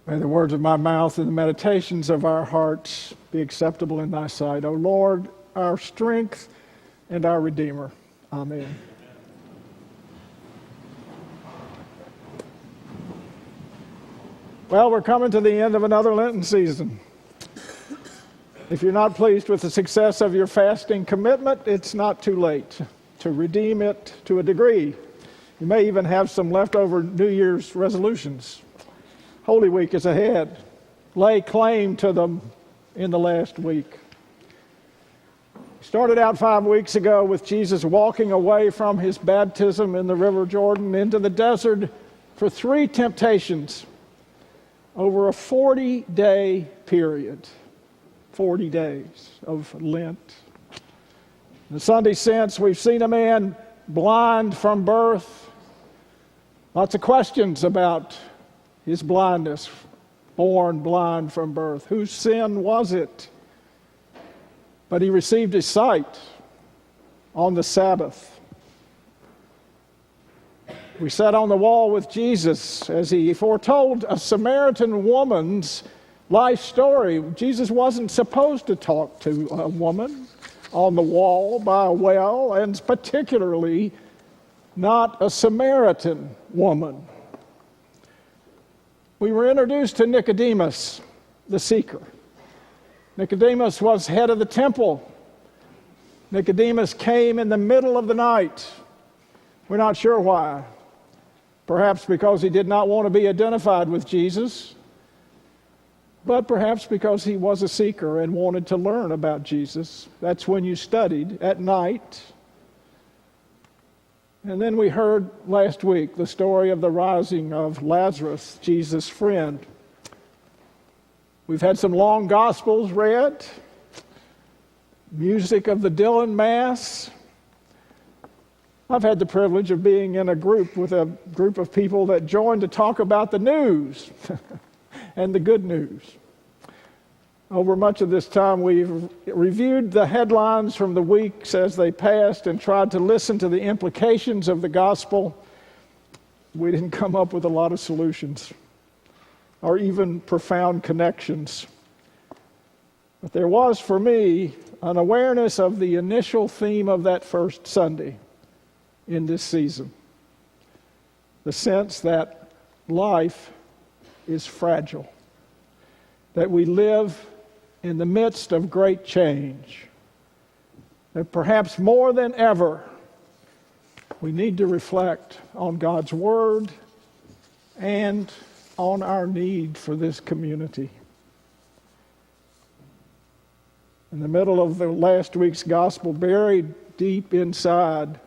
May the words of my mouth and the meditations of our hearts be acceptable in thy sight, O Lord, our strength and our Redeemer. Amen. Well, we're coming to the end of another Lenten season. If you're not pleased with the success of your fasting commitment, it's not too late to redeem it to a degree. You may even have some leftover New Year's resolutions. Holy Week is ahead. Lay claim to them in the last week. We started out 5 weeks ago with Jesus walking away from his baptism in the River Jordan into the desert for 3 temptations over a 40-day period. 40 days of Lent. In the Sunday since, we've seen a man blind from birth. Lots of questions about his blindness, born blind from birth. Whose sin was it? But he received his sight on the Sabbath. We sat on the wall with Jesus as he foretold a Samaritan woman's life story. Jesus wasn't supposed to talk to a woman on the wall by a well, and particularly not a Samaritan woman. We were introduced to Nicodemus, the seeker. Nicodemus was head of the temple. Nicodemus came in the middle of the night. We're not sure why. Perhaps because he did not want to be identified with Jesus, but perhaps because he was a seeker and wanted to learn about Jesus. That's when you studied at night. And then we heard last week the story of the rising of Lazarus, Jesus' friend. We've had some long Gospels read, music of the Dylan Mass. I've had the privilege of being in a group with a group of people that joined to talk about the news and the good news. Over much of this time, we've reviewed the headlines from the weeks as they passed and tried to listen to the implications of the gospel. We didn't come up with a lot of solutions or even profound connections. But there was, for me, an awareness of the initial theme of that first Sunday in this season. The sense that life is fragile, that we live in the midst of great change, that perhaps more than ever, we need to reflect on God's Word and on our need for this community. In the middle of the last week's gospel, buried deep inside,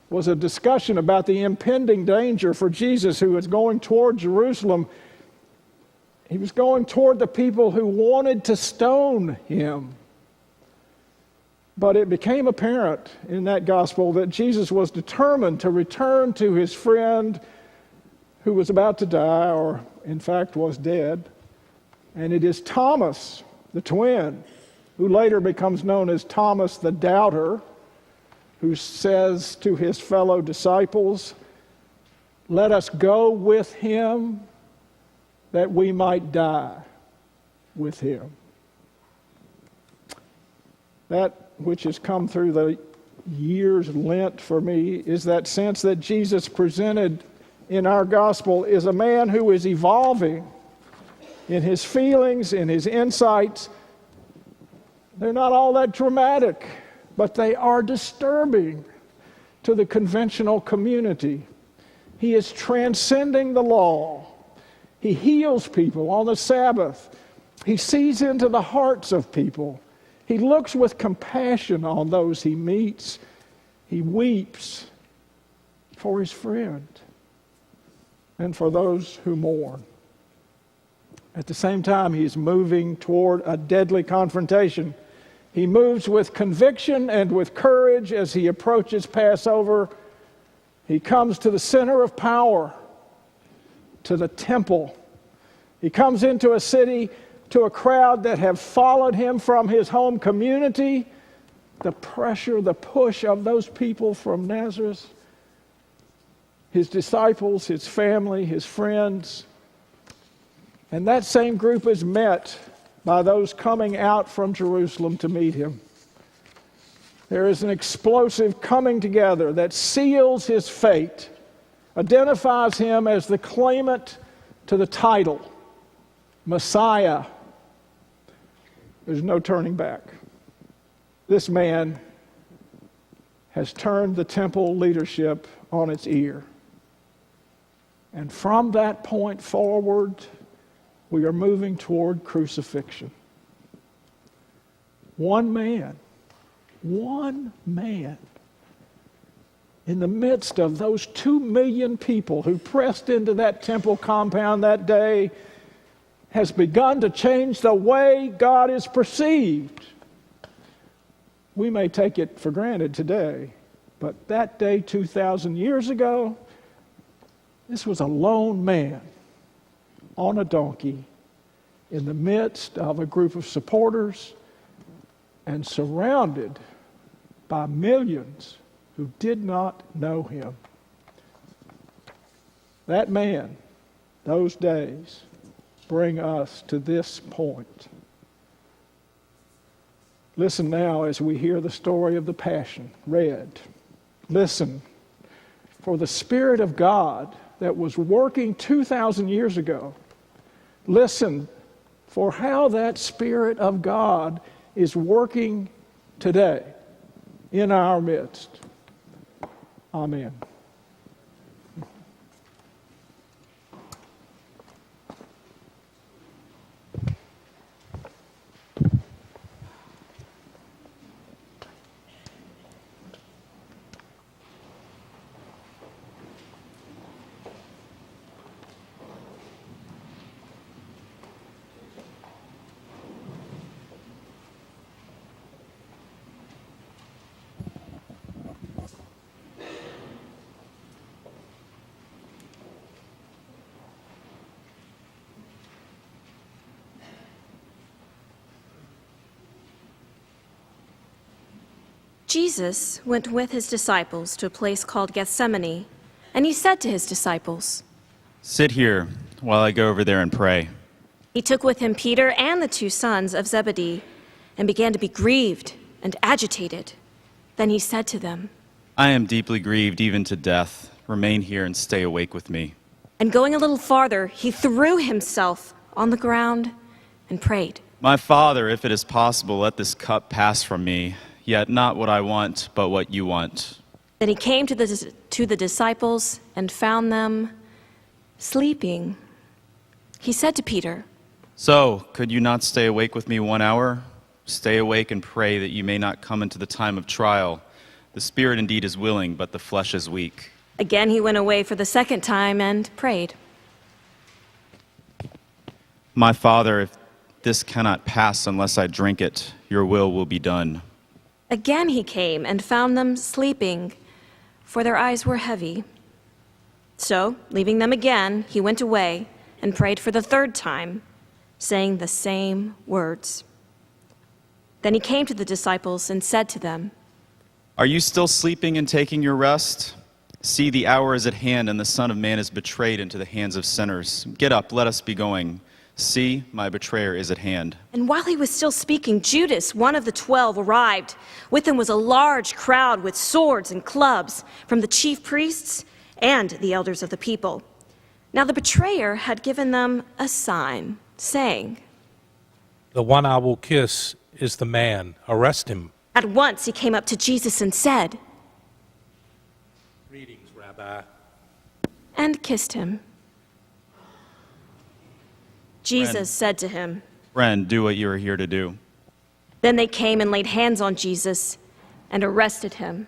was a discussion about the impending danger for Jesus, who was going toward Jerusalem. He was going toward the people who wanted to stone him. But it became apparent in that gospel that Jesus was determined to return to his friend who was about to die, or in fact was dead. And it is Thomas, the twin, who later becomes known as Thomas the Doubter, who says to his fellow disciples, "Let us go with him, that we might die with him." That which has come through the years Lent for me is that sense that Jesus presented in our gospel is a man who is evolving in his feelings, in his insights. They're not all that dramatic, but they are disturbing to the conventional community. He is transcending the law. He heals people on the Sabbath. He sees into the hearts of people. He looks with compassion on those he meets. He weeps for his friend and for those who mourn. At the same time, he's moving toward a deadly confrontation. He moves with conviction and with courage as he approaches Passover. He comes to the center of power, to the temple. He comes into a city, to a crowd that have followed him from his home community. The pressure, the push of those people from Nazareth, his disciples, his family, his friends. And that same group is met by those coming out from Jerusalem to meet him. There is an explosive coming together that seals his fate, identifies him as the claimant to the title, Messiah. There's no turning back. This man has turned the temple leadership on its ear. And from that point forward, we are moving toward crucifixion. One man, in the midst of those 2 million people who pressed into that temple compound that day, has begun to change the way God is perceived. We may take it for granted today, but that day 2,000 years ago, this was a lone man on a donkey in the midst of a group of supporters and surrounded by millions who did not know him. That man, those days, bring us to this point. Listen now as we hear the story of the Passion read. Listen, for the Spirit of God that was working 2,000 years ago, listen for how that Spirit of God is working today in our midst. Amen. Jesus went with his disciples to a place called Gethsemane, and he said to his disciples, "Sit here while I go over there and pray." He took with him Peter and the 2 sons of Zebedee and began to be grieved and agitated. Then he said to them, "I am deeply grieved even to death. Remain here and stay awake with me." And going a little farther, he threw himself on the ground and prayed, "My Father, if it is possible, let this cup pass from me. Yet not what I want, but what you want." Then he came to the disciples and found them sleeping. He said to Peter, "So, could you not stay awake with me 1 hour? Stay awake and pray that you may not come into the time of trial. The spirit indeed is willing, but the flesh is weak." Again he went away for the 2nd time and prayed, "My Father, if this cannot pass unless I drink it, your will be done." Again he came and found them sleeping, for their eyes were heavy. So, leaving them again, he went away and prayed for the 3rd time, saying the same words. Then he came to the disciples and said to them, "Are you still sleeping and taking your rest? See, the hour is at hand, and the Son of Man is betrayed into the hands of sinners. Get up, let us be going. See, my betrayer is at hand." And while he was still speaking, Judas, one of the 12, arrived. With him was a large crowd with swords and clubs from the chief priests and the elders of the people. Now the betrayer had given them a sign, saying, "The one I will kiss is the man. Arrest him." At once he came up to Jesus and said, "Greetings, Rabbi." and kissed him. Jesus said to him, "Friend, do what you are here to do." Then they came and laid hands on Jesus and arrested him.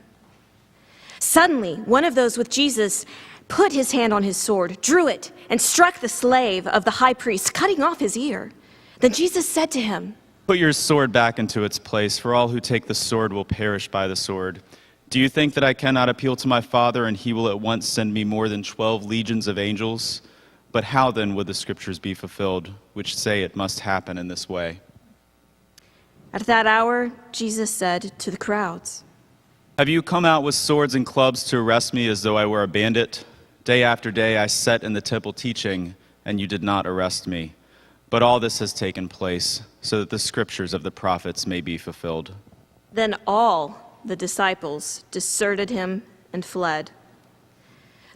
Suddenly, one of those with Jesus put his hand on his sword, drew it, and struck the slave of the high priest, cutting off his ear. Then Jesus said to him, "Put your sword back into its place, for all who take the sword will perish by the sword. Do you think that I cannot appeal to my Father, and he will at once send me more than 12 legions of angels? But how then would the scriptures be fulfilled, which say it must happen in this way?" At that hour, Jesus said to the crowds, "Have you come out with swords and clubs to arrest me as though I were a bandit? Day after day I sat in the temple teaching, and you did not arrest me. But all this has taken place so that the scriptures of the prophets may be fulfilled. Then all the disciples deserted him and fled.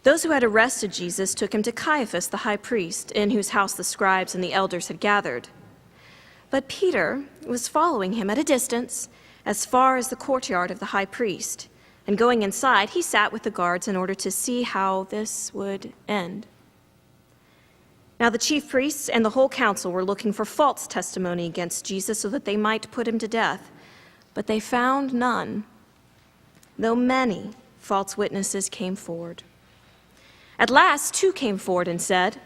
Those who had arrested Jesus took him to Caiaphas, the high priest, in whose house the scribes and the elders had gathered. But Peter was following him at a distance, as far as the courtyard of the high priest. And going inside, he sat with the guards in order to see how this would end. Now the chief priests and the whole council were looking for false testimony against Jesus so that they might put him to death. But they found none, though many false witnesses came forward. At last, 2 came forward and said,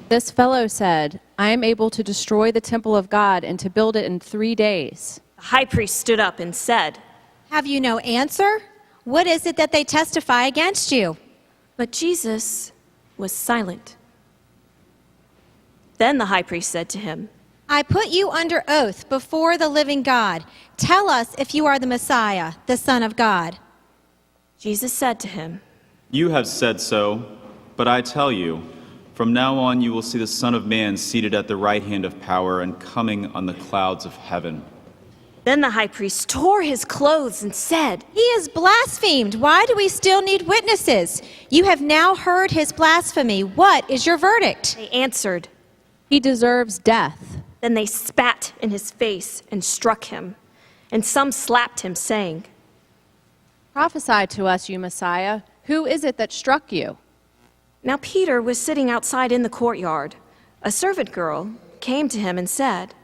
"This fellow said, I am able to destroy the temple of God and to build it in 3 days. The high priest stood up and said, Have you no answer? What is it that they testify against you? But Jesus was silent. Then the high priest said to him, I put you under oath before the living God. Tell us if you are the Messiah, the Son of God. Jesus said to him, You have said so, but I tell you, from now on you will see the Son of Man seated at the right hand of power and coming on the clouds of heaven. Then the high priest tore his clothes and said, He is blasphemed. Why do we still need witnesses? You have now heard his blasphemy. What is your verdict? They answered. He deserves death." Then they spat in his face and struck him, and some slapped him, saying, "Prophesy to us, you Messiah. Who is it that struck you?" Now Peter was sitting outside in the courtyard. A servant girl came to him and said,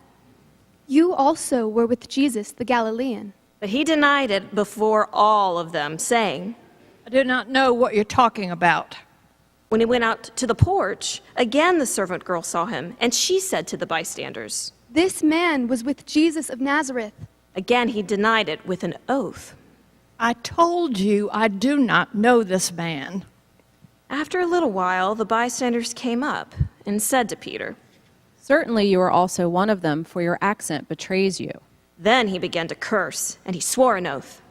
You also were with Jesus the Galilean. but he denied it before all of them, saying, I do not know what you're talking about. When he went out to the porch, again the servant girl saw him, and she said to the bystanders, This man was with Jesus of Nazareth. Again he denied it with an oath. I told you I do not know this man. After a little while, the bystanders came up and said to Peter. "Certainly you are also one of them, for your accent betrays you." Then he began to curse, and he swore an oath.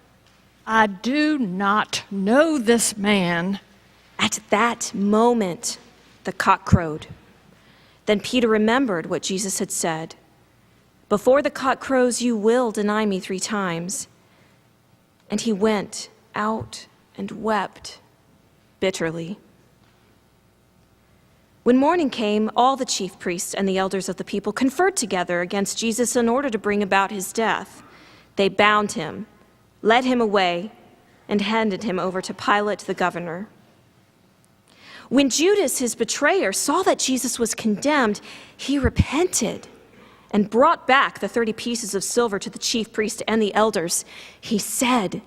I do not know this man. At that moment, the cock crowed. Then Peter remembered what Jesus had said, Before the cock crows, you will deny me 3 times. And he went out and wept bitterly. When morning came, all the chief priests and the elders of the people conferred together against Jesus in order to bring about his death. They bound him, led him away, and handed him over to Pilate the governor. When Judas, his betrayer, saw that Jesus was condemned, he repented and brought back the 30 pieces of silver to the chief priest and the elders. He said,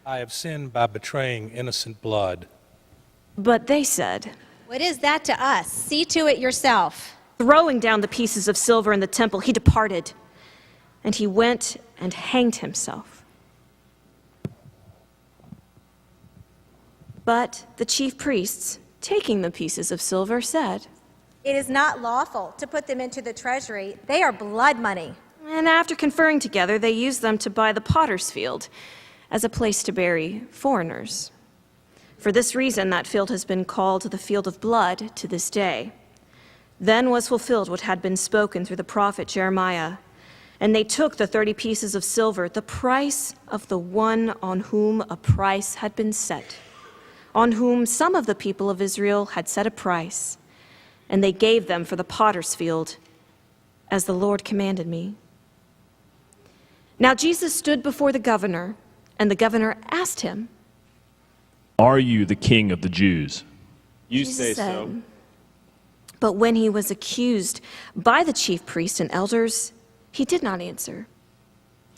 I have sinned by betraying innocent blood. But they said, What is that to us? See to it yourself. Throwing down the pieces of silver in the temple, he departed, and he went and hanged himself. But the chief priests, taking the pieces of silver, said, It is not lawful to put them into the treasury. They are blood money. and after conferring together, they used them to buy the potter's field as a place to bury foreigners. For this reason, that field has been called the field of blood to this day. Then was fulfilled what had been spoken through the prophet Jeremiah. And they took the 30 pieces of silver, the price of the one on whom a price had been set, on whom some of the people of Israel had set a price, and they gave them for the potter's field, as the Lord commanded me. Now Jesus stood before the governor, and the governor asked him, Are you the king of the Jews? You Jesus say said, so. But when he was accused by the chief priests and elders, he did not answer.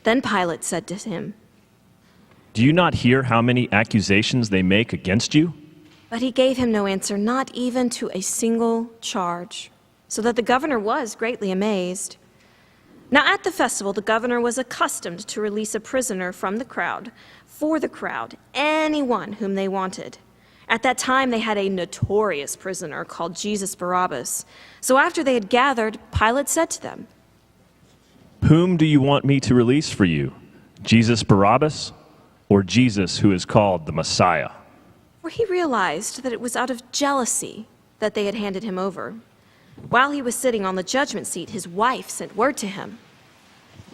Then Pilate said to him, Do you not hear how many accusations they make against you? But he gave him no answer, not even to a single charge, so that the governor was greatly amazed. Now at the festival, the governor was accustomed to release a prisoner from the crowd, for the crowd, anyone whom they wanted. At that time, they had a notorious prisoner called Jesus Barabbas. So after they had gathered, Pilate said to them, Whom do you want me to release for you? Jesus Barabbas or Jesus who is called the Messiah? For he realized that it was out of jealousy that they had handed him over. While he was sitting on the judgment seat, his wife sent word to him,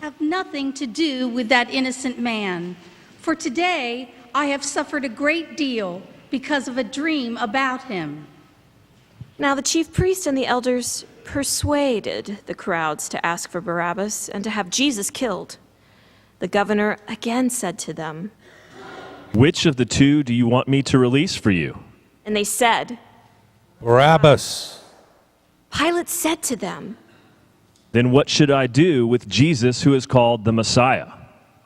"Have nothing to do with that innocent man, for today I have suffered a great deal because of a dream about him." Now the chief priest and the elders persuaded the crowds to ask for Barabbas and to have Jesus killed. The governor again said to them, "Which of the two do you want me to release for you?" and they said, Barabbas. Pilate said to them, "Then what should I do with Jesus who is called the Messiah?"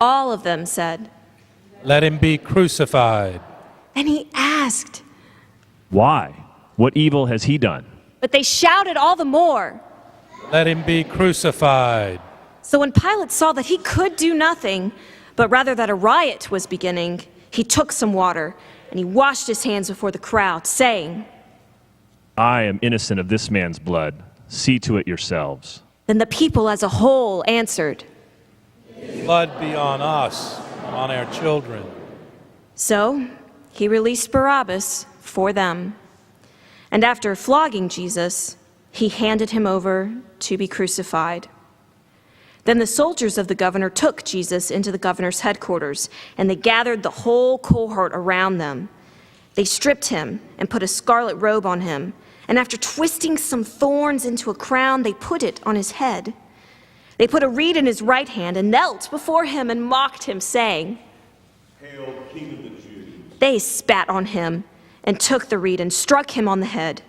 all of them said. Let him be crucified. Then he asked, "Why? What evil has he done?" but they shouted all the more. Let him be crucified. So when Pilate saw that he could do nothing, but rather that a riot was beginning, he took some water and he washed his hands before the crowd, saying, "I am innocent of this man's blood. See to it yourselves." Then the people as a whole answered, Blood be on us, on our children. So he released Barabbas for them. And after flogging Jesus, he handed him over to be crucified. Then the soldiers of the governor took Jesus into the governor's headquarters, and they gathered the whole cohort around them. They stripped him and put a scarlet robe on him, and after twisting some thorns into a crown, they put it on his head. They put a reed in his right hand and knelt before him and mocked him, saying, "Hail, King of the Jews." They spat on him and took the reed and struck him on the head.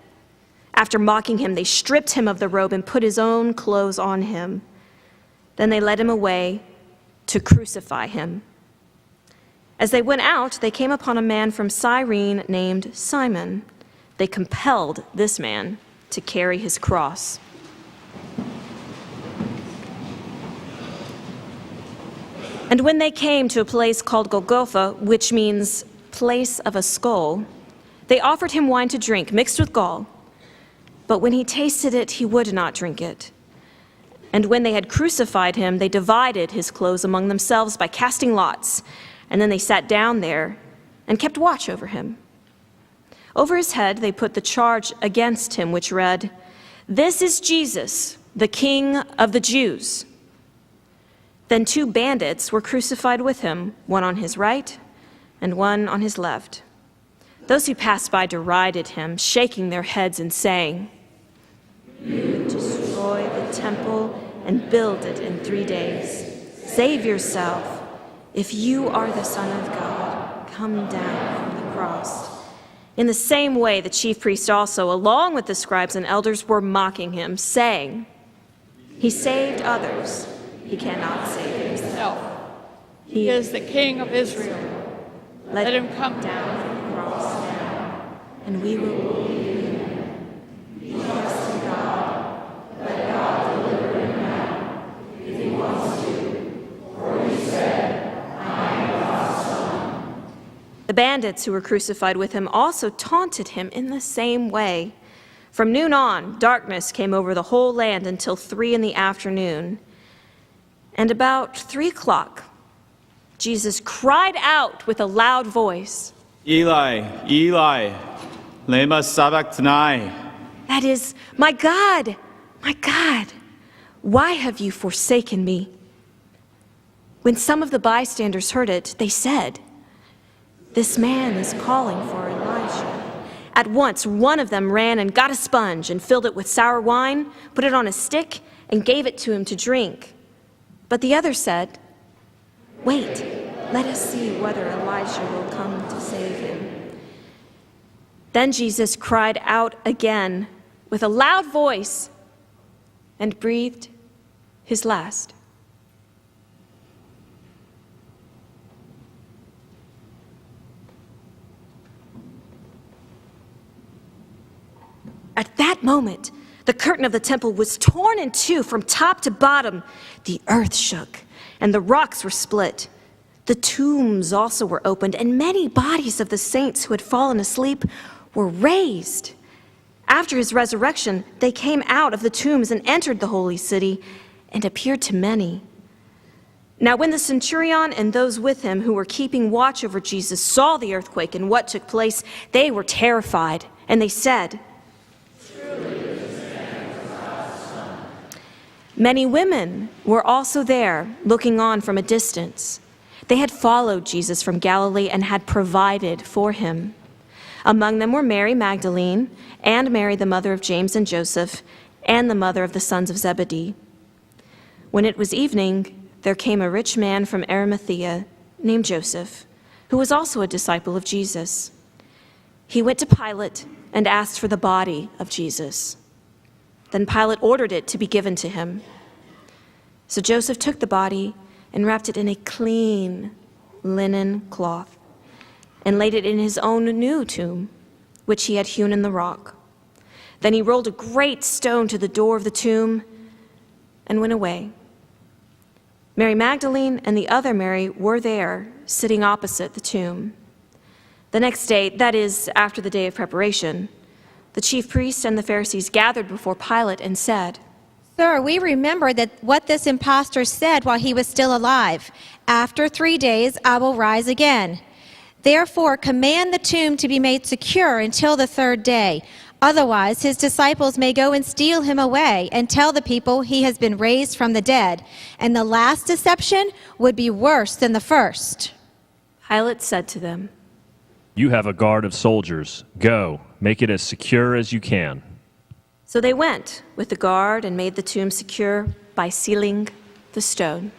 After mocking him, they stripped him of the robe and put his own clothes on him. Then they led him away to crucify him. As they went out, they came upon a man from Cyrene named Simon. They compelled this man to carry his cross. And when they came to a place called Golgotha, which means place of a skull, they offered him wine to drink mixed with gall. But when he tasted it, he would not drink it. And when they had crucified him, they divided his clothes among themselves by casting lots. And then they sat down there and kept watch over him. Over his head they put the charge against him, which read, "This is Jesus, the King of the Jews." Then 2 bandits were crucified with him, one on his right and one on his left. Those who passed by derided him, shaking their heads and saying, "You destroy the temple and build it in 3 days. Save yourself. If you are the Son of God, come down from the cross." In the same way, the chief priests also, along with the scribes and elders, were mocking him, saying, "He saved others. He cannot save himself. He is the King of Israel. Let Let him come down from the cross now, and we will believe in him. He trusts in God. Let God deliver him now, if he wants to. For he said, I am God's son." The bandits who were crucified with him also taunted him in the same way. From noon on, darkness came over the whole land until 3 p.m. And about 3 o'clock, Jesus cried out with a loud voice, Eli, Eli, lema sabachthani. that is, my God, why have you forsaken me?" When some of the bystanders heard it, they said, "This man is calling for Elijah." At once, one of them ran and got a sponge and filled it with sour wine, put it on a stick, and gave it to him to drink. But the other said, "Wait, let us see whether Elijah will come to save him." Then Jesus cried out again with a loud voice and breathed his last. At that moment, the curtain of the temple was torn in two from top to bottom. The earth shook, and the rocks were split. The tombs also were opened, and many bodies of the saints who had fallen asleep were raised. After his resurrection, they came out of the tombs and entered the holy city and appeared to many. Now when the centurion and those with him who were keeping watch over Jesus saw the earthquake and what took place, they were terrified, and they said, "Surely this man Many women were also there, looking on from a distance. They had followed Jesus from Galilee and had provided for him. Among them were Mary Magdalene, and Mary, the mother of James and Joseph, and the mother of the sons of Zebedee. When it was evening, there came a rich man from Arimathea named Joseph, who was also a disciple of Jesus. He went to Pilate and asked for the body of Jesus. Then Pilate ordered it to be given to him. So Joseph took the body and wrapped it in a clean linen cloth and laid it in his own new tomb, which he had hewn in the rock. Then he rolled a great stone to the door of the tomb and went away. Mary Magdalene and the other Mary were there, sitting opposite the tomb. The next day, that is, after the day of preparation, the chief priests and the Pharisees gathered before Pilate and said, Sir, we remember that what this impostor said while he was still alive. After 3 days, I will rise again. Therefore, command the tomb to be made secure until the third day. Otherwise, his disciples may go and steal him away and tell the people he has been raised from the dead. And the last deception would be worse than the first. Pilate said to them, You have a guard of soldiers. Go, make it as secure as you can. So they went with the guard and made the tomb secure by sealing the stone.